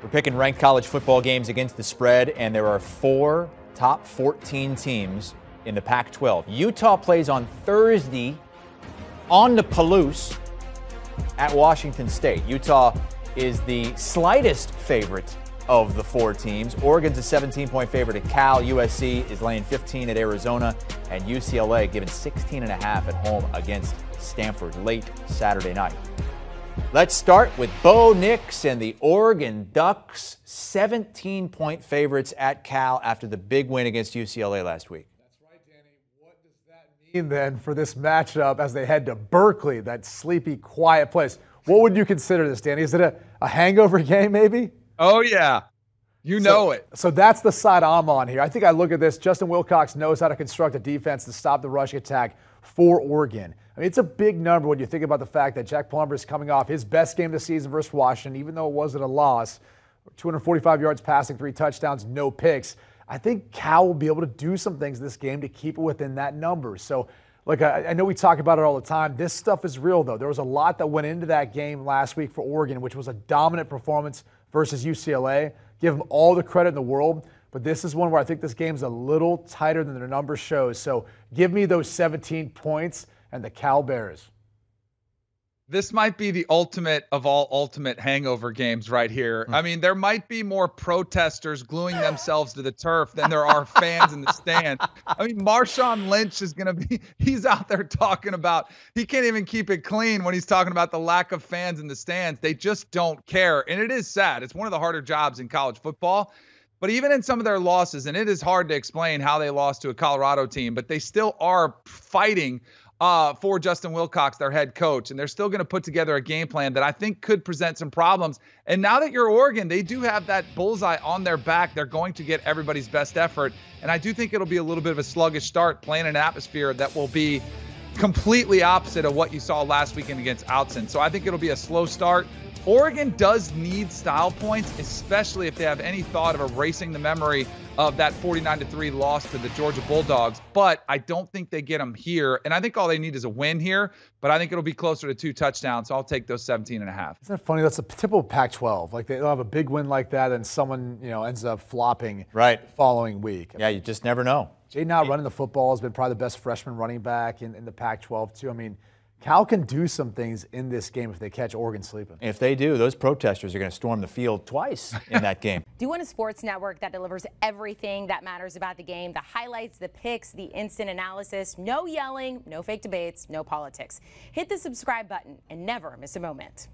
We're picking ranked college football games against the spread, and there are 4 top 14 teams in the Pac-12. Utah plays on Thursday on the Palouse at Washington State. Utah is the slightest favorite of the 4 teams. Oregon's a 17-point favorite at Cal. USC is laying 15 at Arizona, and UCLA giving 16.5 at home against Stanford late Saturday night. Let's start with Bo Nix and the Oregon Ducks, 17-point favorites at Cal after the big win against UCLA last week. That's right, Danny. What does that mean then for this matchup as they head to Berkeley, that sleepy, quiet place? What would you consider this, Danny? Is it a hangover game maybe? Oh, yeah. You know it. So that's the side I'm on here. I think I look at this. Justin Wilcox knows how to construct a defense to stop the rushing attack for Oregon. I mean, it's a big number when you think about the fact that Jack Plummer is coming off his best game of the season versus Washington, even though it wasn't a loss. 245 yards passing, 3 touchdowns, no picks. I think Cal will be able to do some things this game to keep it within that number. So, like, I know we talk about it all the time. This stuff is real, though. There was a lot that went into that game last week for Oregon, which was a dominant performance versus UCLA. Give them all the credit in the world. But this is one where I think this game's a little tighter than their number shows. So give me those 17 points and the Cal Bears. This might be the ultimate of all ultimate hangover games right here. I mean, there might be more protesters gluing themselves to the turf than there are fans in the stands. I mean, Marshawn Lynch is going to be – he's out there talking about – he can't even keep it clean when he's talking about the lack of fans in the stands. They just don't care. And it is sad. It's one of the harder jobs in college football. But even in some of their losses, and it is hard to explain how they lost to a Colorado team, but they still are fighting for Justin Wilcox, their head coach. And they're still going to put together a game plan that I think could present some problems. And now that you're Oregon, they do have that bullseye on their back. They're going to get everybody's best effort. And I do think it'll be a little bit of a sluggish start, playing an atmosphere that will be completely opposite of what you saw last weekend against Outson. So I think it'll be a slow start. Oregon does need style points, especially if they have any thought of erasing the memory of that 49-3 loss to the Georgia Bulldogs. But I don't think they get them here. And I think all they need is a win here. But I think it'll be closer to 2 touchdowns. So I'll take those 17.5. Isn't that funny? That's a typical Pac-12. Like, they'll have a big win like that, and someone, ends up flopping right the following week. Yeah, you just never know. Jay Now running the football has been probably the best freshman running back in the Pac-12 too. I mean, Cal can do some things in this game if they catch Oregon sleeping. If they do, those protesters are going to storm the field twice in that game. Do you want a sports network that delivers everything that matters about the game? The highlights, the picks, the instant analysis, no yelling, no fake debates, no politics. Hit the subscribe button and never miss a moment.